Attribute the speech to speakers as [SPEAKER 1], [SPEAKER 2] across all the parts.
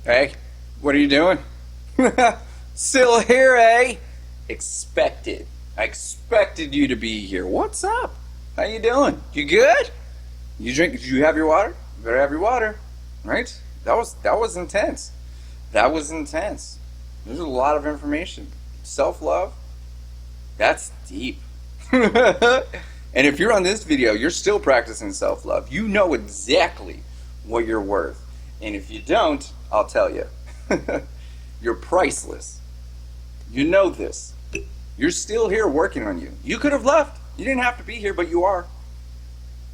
[SPEAKER 1] Hey, what are you doing? Still here, eh? Expected. I expected you to be here. What's up? How you doing? You good? You drink? Did you have your water? You better have your water, right? That was intense. That was intense. There's a lot of information. Self love. That's deep. And if you're on this video, you're still practicing self love. You know exactly what you're worth. And if you don't, I'll tell you. You're priceless. You know this. You're still here working on you. You could have left. You didn't have to be here, but you are.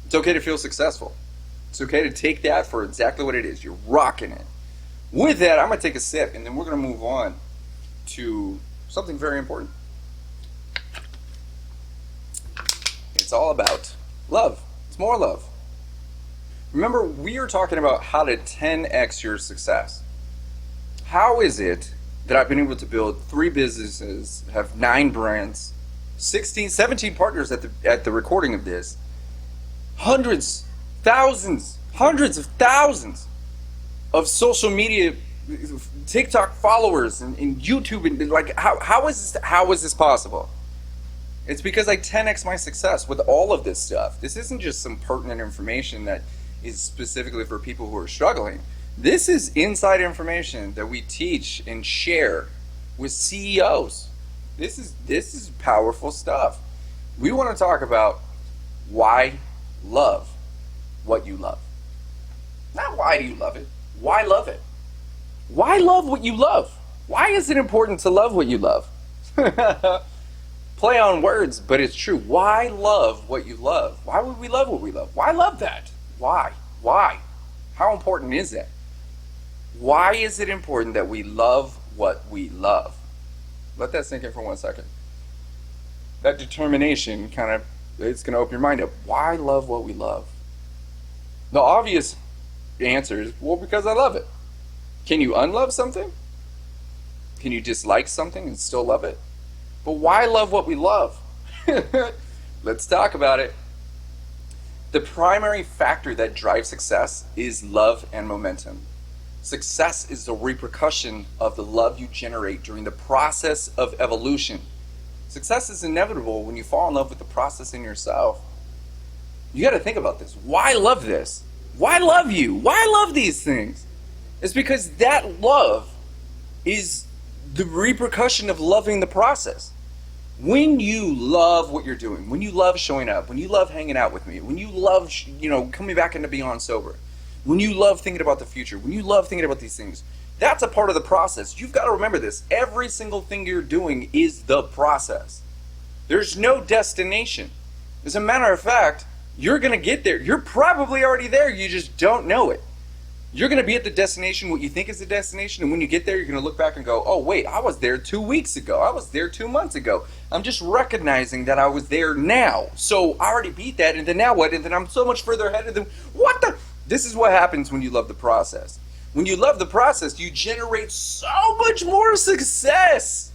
[SPEAKER 1] It's okay to feel successful. It's okay to take that for exactly what it is. You're rocking it. With that, I'm going to take a sip, and then we're going to move on to something very important. It's all about love. It's more love. Remember, we are talking about how to 10x your success. How is it that I've been able to build 3 businesses, have 9 brands, 16, 17 partners at the recording of this, hundreds of thousands of social media, TikTok followers and YouTube, and like how is this possible? It's because I 10x my success with all of this stuff. This isn't just some pertinent information that is specifically for people who are struggling. This is inside information that we teach and share with CEOs. This is powerful stuff. We want to talk about why love what you love. Not why do you love it. Why love it? Why love what you love? Why is it important to love what you love? Play on words, but it's true. Why love what you love? Why would we love what we love? Why love that? Why? Why? How important is that? Why is it important that we love what we love? Let that sink in for 1 second. That determination it's going to open your mind up. Why love what we love? The obvious answer is, well, because I love it. Can you unlove something? Can you dislike something and still love it? But why love what we love? Let's talk about it. The primary factor that drives success is love and momentum. Success is the repercussion of the love you generate during the process of evolution. Success is inevitable when you fall in love with the process in yourself. You got to think about this. Why love this? Why love you? Why love these things? It's because that love is the repercussion of loving the process. When you love what you're doing, when you love showing up, when you love hanging out with me, when you love, coming back into Beyond Sober, when you love thinking about the future, when you love thinking about these things, that's a part of the process. You've got to remember this. Every single thing you're doing is the process. There's no destination. As a matter of fact, you're going to get there. You're probably already there. You just don't know it. You're going to be at the destination, what you think is the destination, and when you get there, you're going to look back and go, oh, wait, I was there 2 weeks ago. I was there 2 months ago. I'm just recognizing that I was there now. So I already beat that, and then now what? And then I'm so much further ahead of them. What the? This is what happens when you love the process. When you love the process, you generate so much more success.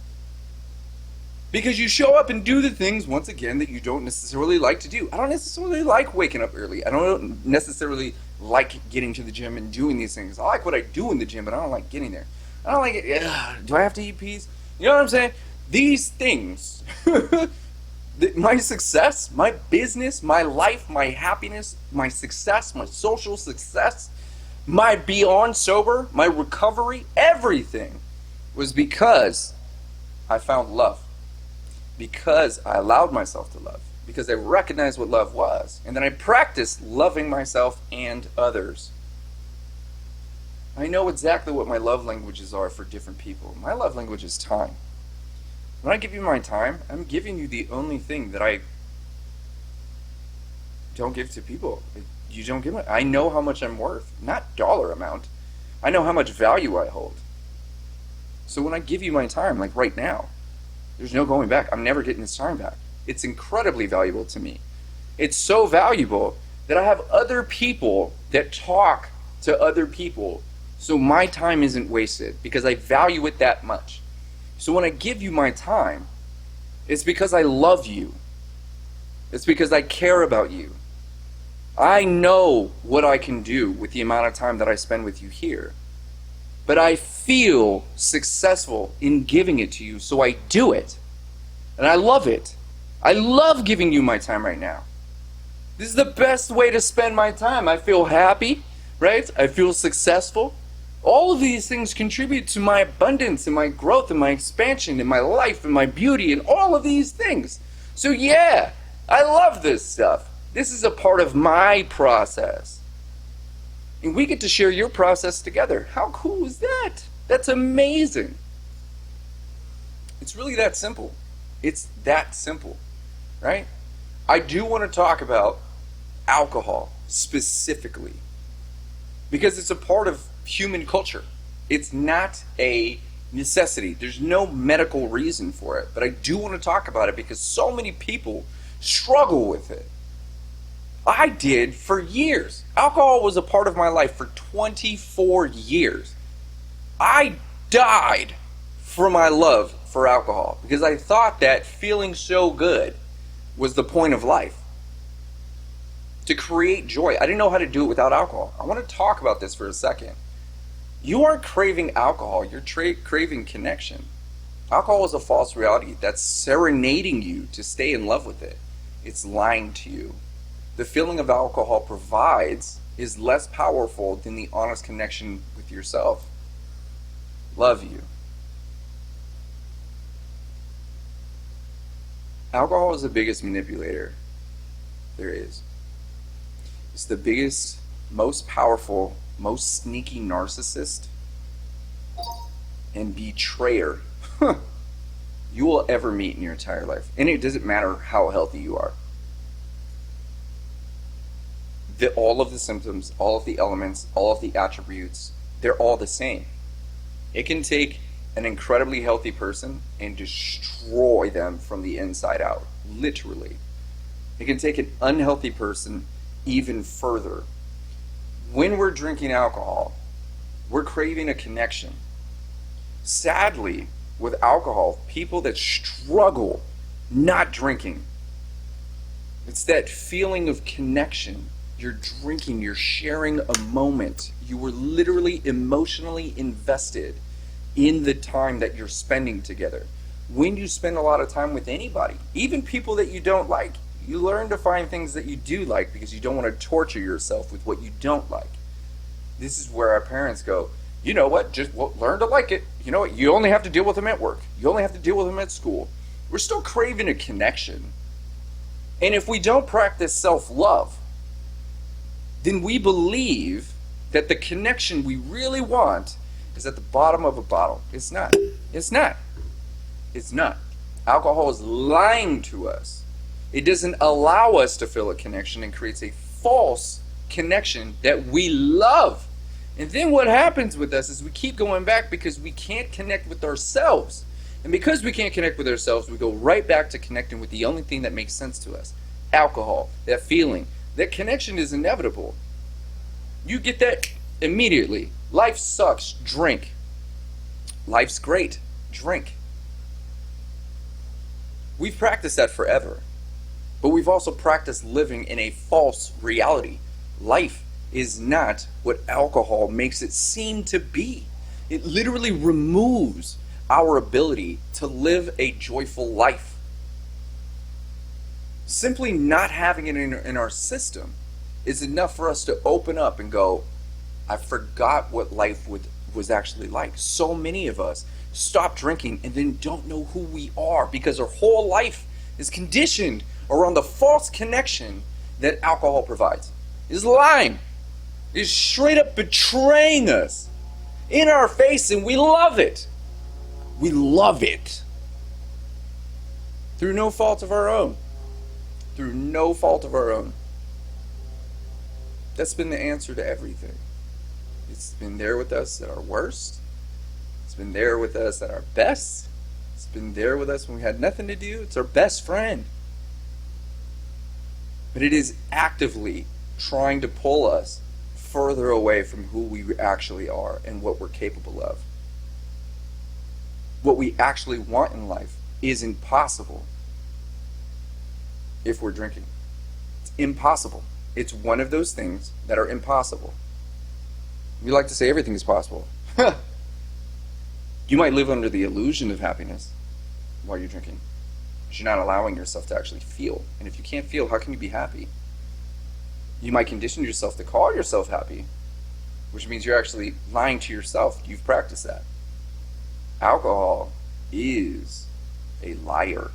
[SPEAKER 1] Because you show up and do the things, once again, that you don't necessarily like to do. I don't necessarily like waking up early. I don't necessarily like getting to the gym and doing these things. I like what I do in the gym, but I don't like getting there. I don't like it. Do I have to eat peas? You know what I'm saying? These things, my success, my business, my life, my happiness, my success, my social success, my Beyond Sober, my recovery, everything was because I found love. Because I allowed myself to love, because I recognized what love was, and then I practiced loving myself and others. I know exactly what my love languages are for different people. My love language is time. When I give you my time, I'm giving you the only thing that I don't give to people. You don't give me. I know how much I'm worth, not dollar amount. I know how much value I hold. So when I give you my time, like right now, there's no going back. I'm never getting this time back. It's incredibly valuable to me. It's so valuable that I have other people that talk to other people, so my time isn't wasted because I value it that much. So when I give you my time, it's because I love you. It's because I care about you. I know what I can do with the amount of time that I spend with you here. but I feel successful in giving it to you, so I do it. And I love it. I love giving you my time right now. This is the best way to spend my time. I feel happy, right? I feel successful. All of these things contribute to my abundance and my growth and my expansion and my life and my beauty and all of these things. So yeah, I love this stuff. This is a part of my process. And we get to share your process together. How cool is that? That's amazing. It's really that simple. It's that simple, right? I do want to talk about alcohol specifically because it's a part of human culture. It's not a necessity. There's no medical reason for it, but I do want to talk about it because so many people struggle with it. I did for years. Alcohol was a part of my life for 24 years. I died for my love for alcohol because I thought that feeling so good was the point of life. To create joy. I didn't know how to do it without alcohol. I want to talk about this for a second. You aren't craving alcohol, you're craving connection. Alcohol is a false reality that's serenading you to stay in love with it. It's lying to you. The feeling of alcohol provides is less powerful than the honest connection with yourself. Love you. Alcohol is the biggest manipulator there is. It's the biggest, most powerful, most sneaky narcissist and betrayer you will ever meet in your entire life. And it doesn't matter how healthy you are. All of the symptoms, all of the elements, all of the attributes, they're all the same. It can take an incredibly healthy person and destroy them from the inside out, literally. It can take an unhealthy person even further. When we're drinking alcohol, we're craving a connection. Sadly, with alcohol, people that struggle not drinking, it's that feeling of connection. You're drinking, you're sharing a moment. You were literally emotionally invested in the time that you're spending together. When you spend a lot of time with anybody, even people that you don't like, you learn to find things that you do like because you don't want to torture yourself with what you don't like. This is where our parents go, you know what, just learn to like it. You know what, you only have to deal with them at work. You only have to deal with them at school. We're still craving a connection. And if we don't practice self-love, then we believe that the connection we really want is at the bottom of a bottle. It's not. It's not. It's not. Alcohol is lying to us. It doesn't allow us to feel a connection and creates a false connection that we love. And then what happens with us is we keep going back because we can't connect with ourselves. And because we can't connect with ourselves, we go right back to connecting with the only thing that makes sense to us. Alcohol, that feeling. That connection is inevitable. You get that immediately. Life sucks. Drink. Life's great. Drink. We've practiced that forever. But we've also practiced living in a false reality. Life is not what alcohol makes it seem to be. It literally removes our ability to live a joyful life. Simply not having it in our system is enough for us to open up and go, I forgot what life was actually like. So many of us stop drinking and then don't know who we are because our whole life is conditioned around the false connection that alcohol provides. It's lying. It's straight up betraying us in our face, and we love it. We love it. Through no fault of our own. Through no fault of our own. That's been the answer to everything. It's been there with us at our worst. It's been there with us at our best. It's been there with us when we had nothing to do. It's our best friend. But it is actively trying to pull us further away from who we actually are and what we're capable of. What we actually want in life isn't possible if we're drinking. It's impossible. It's one of those things that are impossible. We like to say everything is possible. You might live under the illusion of happiness while you're drinking, but you're not allowing yourself to actually feel. And if you can't feel, how can you be happy? You might condition yourself to call yourself happy, which means you're actually lying to yourself. You've practiced that. Alcohol is a liar.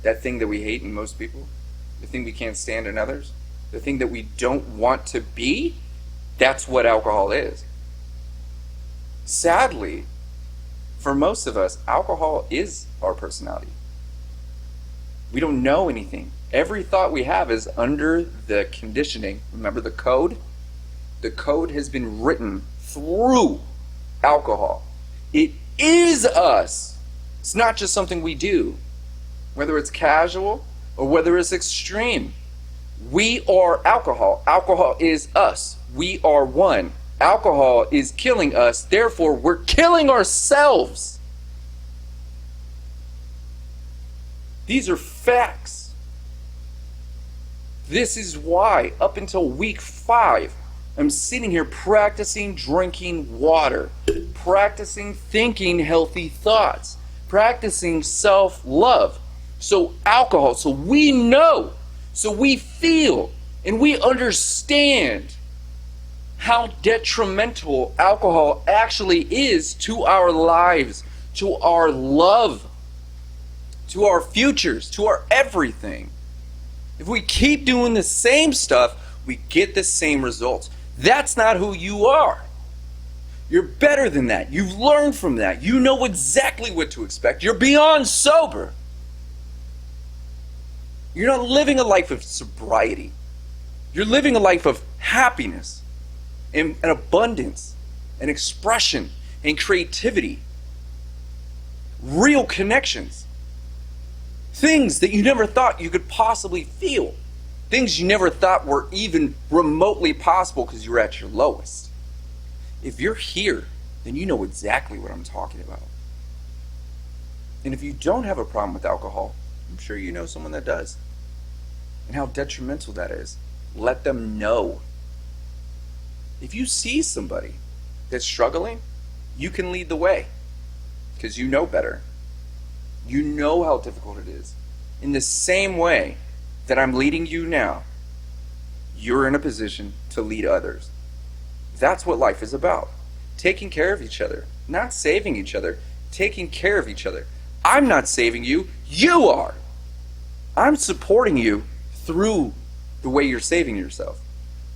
[SPEAKER 1] That thing that we hate in most people, the thing we can't stand in others, the thing that we don't want to be, that's what alcohol is. Sadly, for most of us, alcohol is our personality. We don't know anything. Every thought we have is under the conditioning. Remember the code? The code has been written through alcohol. It is us. It's not just something we do. Whether it's casual or whether it's extreme. We are alcohol. Alcohol is us. We are one. Alcohol is killing us. Therefore, we're killing ourselves. These are facts. This is why, up until week 5, I'm sitting here practicing drinking water, practicing thinking healthy thoughts, practicing self-love. So alcohol, so we know, so we feel, and we understand how detrimental alcohol actually is to our lives, to our love, to our futures, to our everything. If we keep doing the same stuff, we get the same results. That's not who you are. You're better than that. You've learned from that. You know exactly what to expect. You're beyond sober. You're not living a life of sobriety. You're living a life of happiness and abundance and expression and creativity. Real connections. Things that you never thought you could possibly feel. Things you never thought were even remotely possible because you were at your lowest. If you're here, then you know exactly what I'm talking about. And if you don't have a problem with alcohol, I'm sure you know someone that does. And how detrimental that is. Let them know. If you see somebody that's struggling, you can lead the way because you know better. You know how difficult it is. In the same way that I'm leading you now, you're in a position to lead others. That's what life is about. Taking care of each other, not saving each other, taking care of each other. I'm not saving you, you are. I'm supporting you through the way you're saving yourself.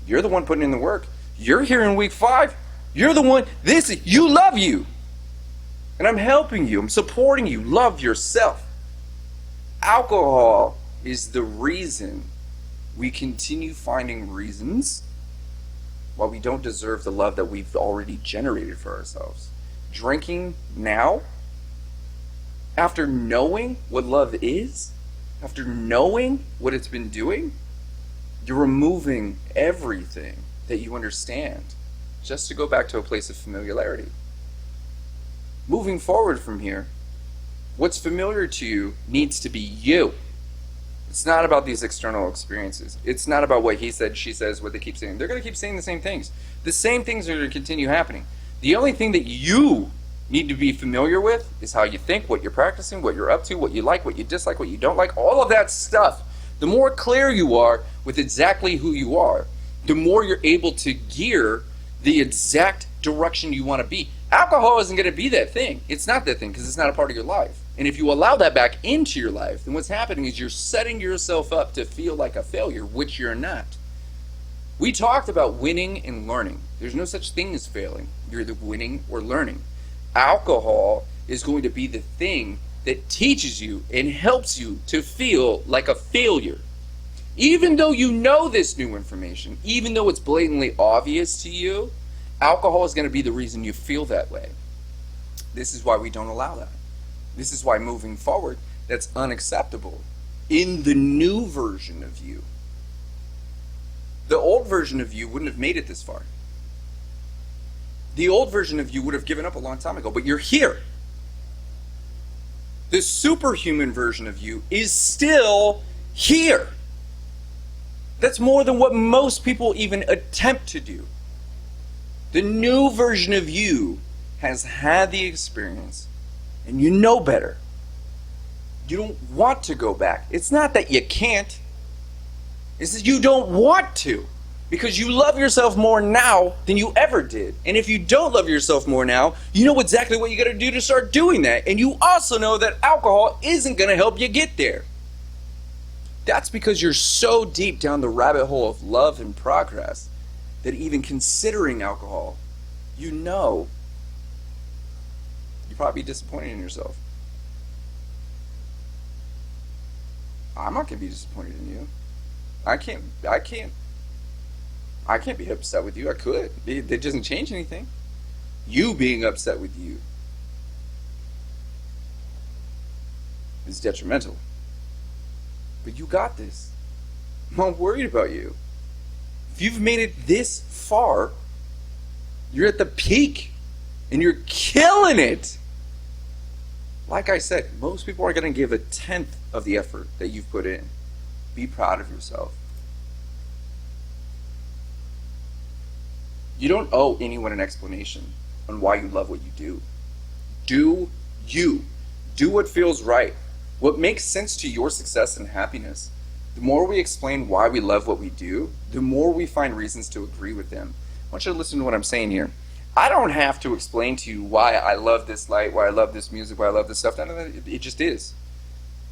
[SPEAKER 1] You're the one putting in the work. You're here in week 5. You're the one, you love you. And I'm helping you, I'm supporting you. Love yourself. Alcohol is the reason we continue finding reasons why we don't deserve the love that we've already generated for ourselves. Drinking now, after knowing what love is, after knowing what it's been doing, you're removing everything that you understand just to go back to a place of familiarity. Moving forward from here, what's familiar to you needs to be you. It's not about these external experiences. It's not about what he said, she says, what they keep saying. They're going to keep saying the same things. The same things are going to continue happening. The only thing that you need to be familiar with is how you think, what you're practicing, what you're up to, what you like, what you dislike, what you don't like, all of that stuff. The more clear you are with exactly who you are, the more you're able to gear the exact direction you want to be. Alcohol isn't going to be that thing. It's not that thing because it's not a part of your life. And if you allow that back into your life, then what's happening is you're setting yourself up to feel like a failure, which you're not. We talked about winning and learning. There's no such thing as failing. You're either winning or learning. Alcohol is going to be the thing that teaches you and helps you to feel like a failure. Even though you know this new information, even though it's blatantly obvious to you, alcohol is going to be the reason you feel that way. This is why we don't allow that. This is why moving forward, that's unacceptable in the new version of you. The old version of you wouldn't have made it this far. The old version of you would have given up a long time ago, but you're here. The superhuman version of you is still here. That's more than what most people even attempt to do. The new version of you has had the experience and you know better, you don't want to go back. It's not that you can't, it's that you don't want to. Because you love yourself more now than you ever did. And if you don't love yourself more now, you know exactly what you got to do to start doing that. And you also know that alcohol isn't going to help you get there. That's because you're so deep down the rabbit hole of love and progress that even considering alcohol, you know you'd probably be disappointed in yourself. I'm not going to be disappointed in you. I can't be upset with you. I could. It doesn't change anything. You being upset with you is detrimental. But you got this. I'm not worried about you. If you've made it this far, you're at the peak and you're killing it. Like I said, most people are going to give a tenth of the effort that you've put in. Be proud of yourself. You don't owe anyone an explanation on why you love what you do. Do you. Do what feels right. What makes sense to your success and happiness. The more we explain why we love what we do, the more we find reasons to agree with them. I want you to listen to what I'm saying here. I don't have to explain to you why I love this light, why I love this music, why I love this stuff. It just is.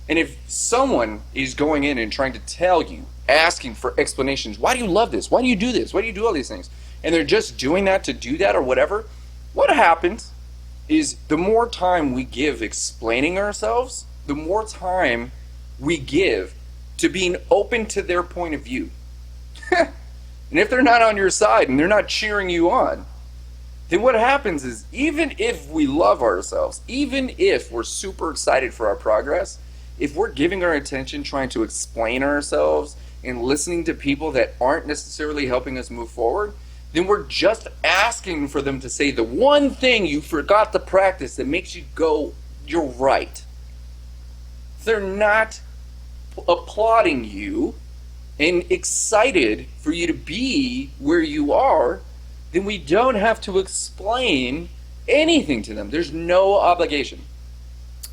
[SPEAKER 1] And if someone is going in and trying to tell you, asking for explanations, why do you love this? Why do you do this? Why do you do all these things? And they're just doing that to do that or whatever, what happens is the more time we give explaining ourselves, the more time we give to being open to their point of view. And if they're not on your side and they're not cheering you on, then what happens is even if we love ourselves, even if we're super excited for our progress, if we're giving our attention trying to explain ourselves and listening to people that aren't necessarily helping us move forward, then we're just asking for them to say the one thing you forgot to practice that makes you go, you're right. If they're not applauding you and excited for you to be where you are, then we don't have to explain anything to them. There's no obligation.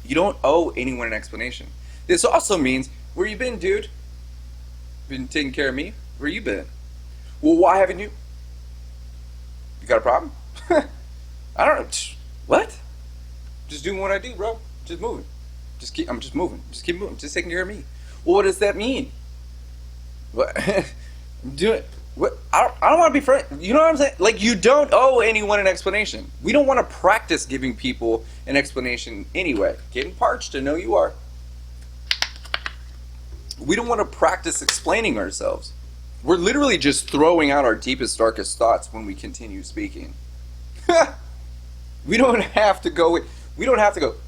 [SPEAKER 1] You don't owe anyone an explanation. This also means, where you been, dude? Been taking care of me? Where you been? Well, why haven't you? You got a problem? I don't know. What? Just doing what I do, bro. Just moving. I'm just moving. Just keep moving. Just taking care of me. Well, what does that mean? What? Do it. What? I don't want to be friends. You know what I'm saying? Like, you don't owe anyone an explanation. We don't want to practice giving people an explanation anyway. Getting parched, I know you are. We don't want to practice explaining ourselves. We're literally just throwing out our deepest, darkest thoughts when we continue speaking. We don't have to go,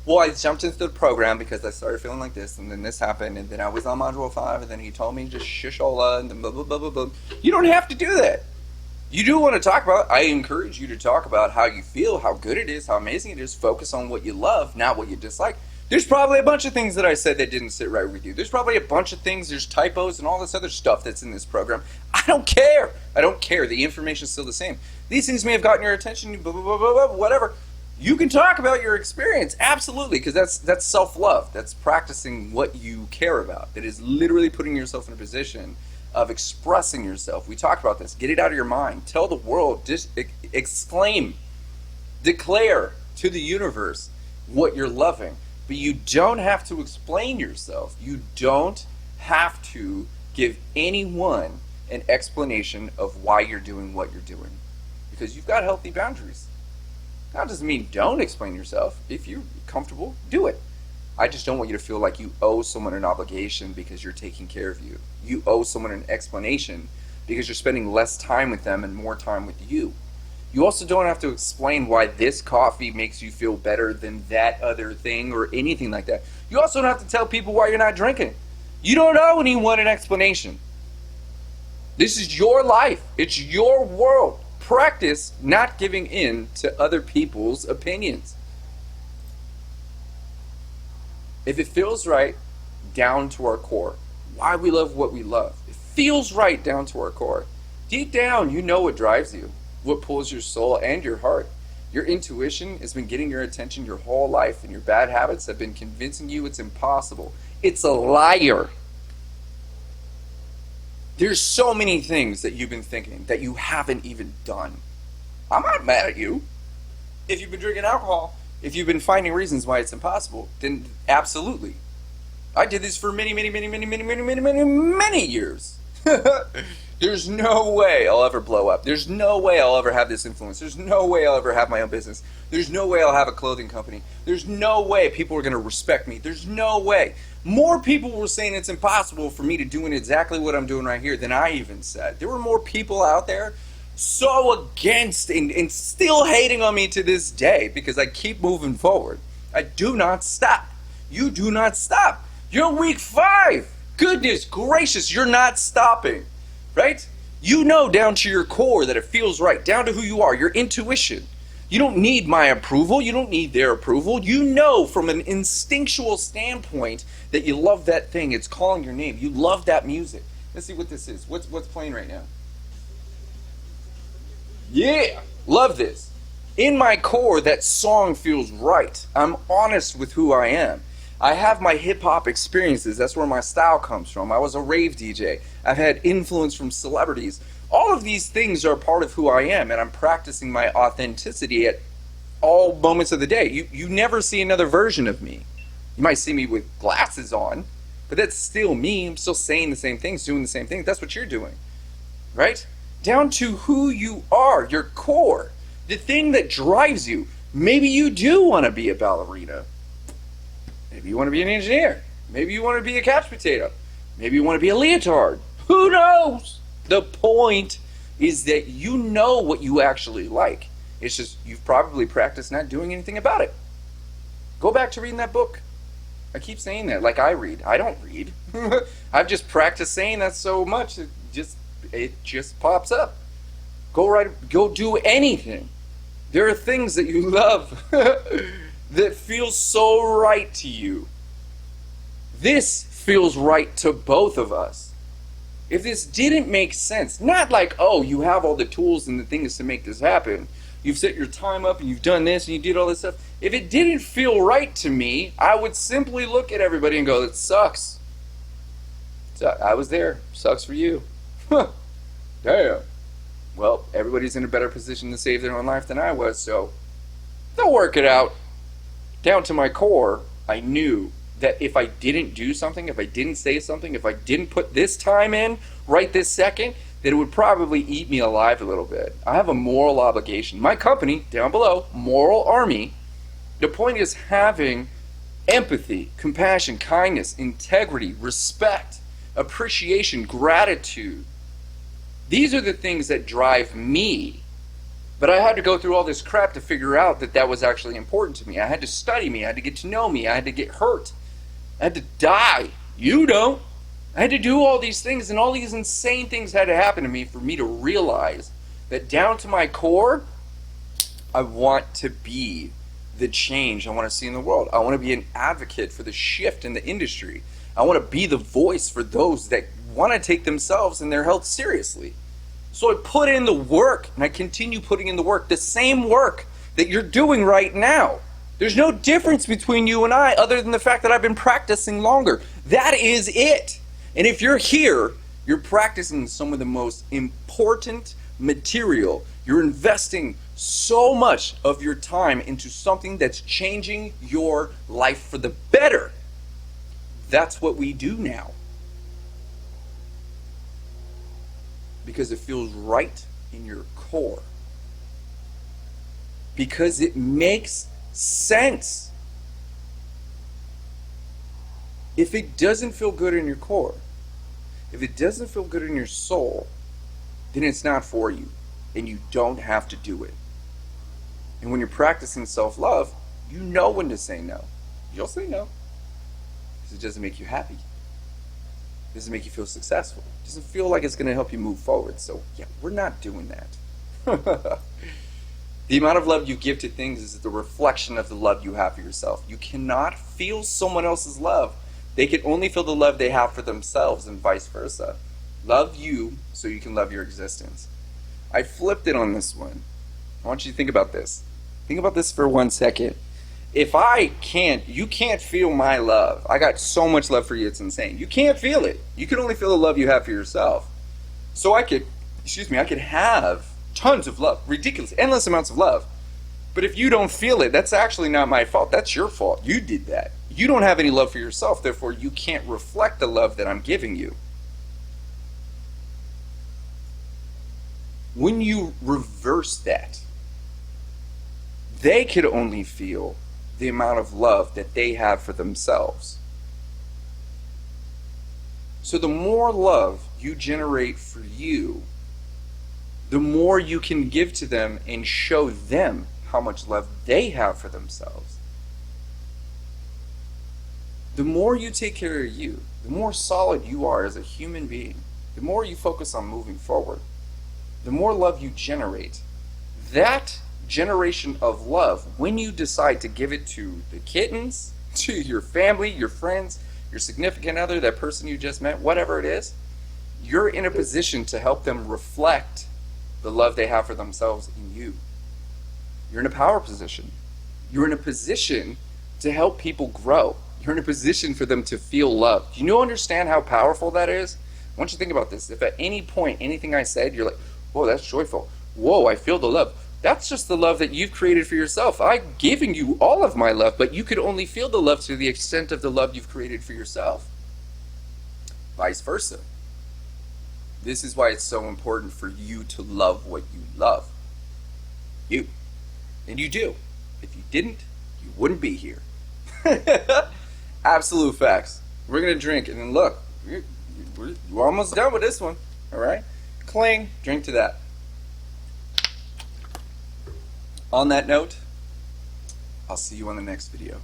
[SPEAKER 1] well, I jumped into the program because I started feeling like this, and then this happened, and then I was on module 5, and then he told me just shishola, and then blah, blah, blah, blah, blah. You don't have to do that. You do want to talk about, I encourage you to talk about how you feel, how good it is, how amazing it is. Focus on what you love, not what you dislike. There's probably a bunch of things that I said that didn't sit right with you. There's probably a bunch of things, there's typos and all this other stuff that's in this program. I don't care. I don't care. The information's still the same. These things may have gotten your attention, blah, blah, blah, blah, blah, whatever. You can talk about your experience, absolutely, because that's self-love. That's practicing what you care about. That is literally putting yourself in a position of expressing yourself. We talked about this. Get it out of your mind. Tell the world, just exclaim, declare to the universe what you're loving. But you don't have to explain yourself. You don't have to give anyone an explanation of why you're doing what you're doing, because you've got healthy boundaries. That doesn't mean don't explain yourself. If you're comfortable, do it. I just don't want you to feel like you owe someone an obligation because you're taking care of you. You owe someone an explanation because you're spending less time with them and more time with you. You also don't have to explain why this coffee makes you feel better than that other thing or anything like that. You also don't have to tell people why you're not drinking. You don't owe anyone an explanation. This is your life. It's your world. Practice not giving in to other people's opinions. If it feels right down to our core, why we love what we love, it feels right down to our core. Deep down, you know what drives you, what pulls your soul and your heart. Your intuition has been getting your attention your whole life, and your bad habits have been convincing you it's impossible. It's a liar. There's so many things that you've been thinking that you haven't even done. I'm not mad at you. If you've been drinking alcohol, if you've been finding reasons why it's impossible, then absolutely. I did this for many years. There's no way I'll ever blow up. There's no way I'll ever have this influence. There's no way I'll ever have my own business. There's no way I'll have a clothing company. There's no way people are going to respect me. There's no way. More people were saying it's impossible for me to do exactly what I'm doing right here than I even said. There were more people out there so against and still hating on me to this day because I keep moving forward. I do not stop. You do not stop. You're week 5. Goodness gracious, you're not stopping. Right? You know down to your core that it feels right, down to who you are, your intuition. You don't need my approval. You don't need their approval. You know from an instinctual standpoint that you love that thing. It's calling your name. You love that music. Let's see what this is. What's playing right now? Yeah, love this. In my core, that song feels right. I'm honest with who I am. I have my hip-hop experiences. That's where my style comes from. I was a rave DJ. I've had influence from celebrities. All of these things are part of who I am, and I'm practicing my authenticity at all moments of the day. You never see another version of me. You might see me with glasses on, but that's still me. I'm still saying the same things, doing the same things. That's what you're doing, right? Down to who you are, your core, the thing that drives you. Maybe you do want to be a ballerina. Maybe you want to be an engineer. Maybe you want to be a couch potato. Maybe you want to be a leotard. Who knows? The point is that you know what you actually like. It's just you've probably practiced not doing anything about it. Go back to reading that book. I keep saying that like I read. I don't read. I've just practiced saying that so much it just pops up. Go do anything. There are things that you love that feels so right to you. This feels right to both of us. If this didn't make sense, not like, oh, you have all the tools and the things to make this happen. You've set your time up and you've done this and you did all this stuff. If it didn't feel right to me, I would simply look at everybody and go, it sucks. I was there. Sucks for you. Damn. Well, everybody's in a better position to save their own life than I was, so they'll work it out. Down to my core, I knew that if I didn't do something, if I didn't say something, if I didn't put this time in right this second, that it would probably eat me alive a little bit. I have a moral obligation. My company, down below, Moral Army, the point is having empathy, compassion, kindness, integrity, respect, appreciation, gratitude. These are the things that drive me. But I had to go through all this crap to figure out that that was actually important to me. I had to study me. I had to get to know me. I had to get hurt. I had to die. You don't. I had to do all these things, and all these insane things had to happen to me for me to realize that down to my core, I want to be the change I want to see in the world. I want to be an advocate for the shift in the industry. I want to be the voice for those that want to take themselves and their health seriously. So I put in the work, and I continue putting in the work, the same work that you're doing right now. There's no difference between you and I other than the fact that I've been practicing longer. That is it. And if you're here, you're practicing some of the most important material. You're investing so much of your time into something that's changing your life for the better. That's what we do now. Because it feels right in your core. Because it makes sense. If it doesn't feel good in your core, if it doesn't feel good in your soul, then it's not for you, and you don't have to do it. And when you're practicing self-love, you know when to say no. You'll say no. Because it doesn't make you happy. It doesn't make you feel successful. It doesn't feel like it's going to help you move forward. So, yeah, we're not doing that. The amount of love you give to things is the reflection of the love you have for yourself. You cannot feel someone else's love. They can only feel the love they have for themselves and vice versa. Love you so you can love your existence. I flipped it on this one. I want you to think about this. Think about this for 1 second. If you can't feel my love. I got so much love for you, it's insane. You can't feel it. You can only feel the love you have for yourself. So I could have tons of love, ridiculous, endless amounts of love. But if you don't feel it, that's actually not my fault. That's your fault. You did that. You don't have any love for yourself, therefore you can't reflect the love that I'm giving you. When you reverse that, they could only feel the amount of love that they have for themselves. So the more love you generate for you, the more you can give to them and show them how much love they have for themselves. The more you take care of you, the more solid you are as a human being, the more you focus on moving forward, the more love you generate. That generation of love, when you decide to give it to the kittens, to your family, your friends, your significant other, that person you just met, whatever it is, you're in a position to help them reflect the love they have for themselves in you. You're in a power position. You're in a position to help people grow. You're in a position for them to feel love. Do you understand how powerful that is? I want you to think about this. If at any point, anything I said, you're like, whoa, that's joyful. Whoa, I feel the love. That's just the love that you've created for yourself. I've given you all of my love, but you could only feel the love to the extent of the love you've created for yourself. Vice versa. This is why it's so important for you to love what you love. You. And you do. If you didn't, you wouldn't be here. Absolute facts. We're going to drink, and then look, we're almost done with this one. All right? Cling. Drink to that. On that note, I'll see you on the next video.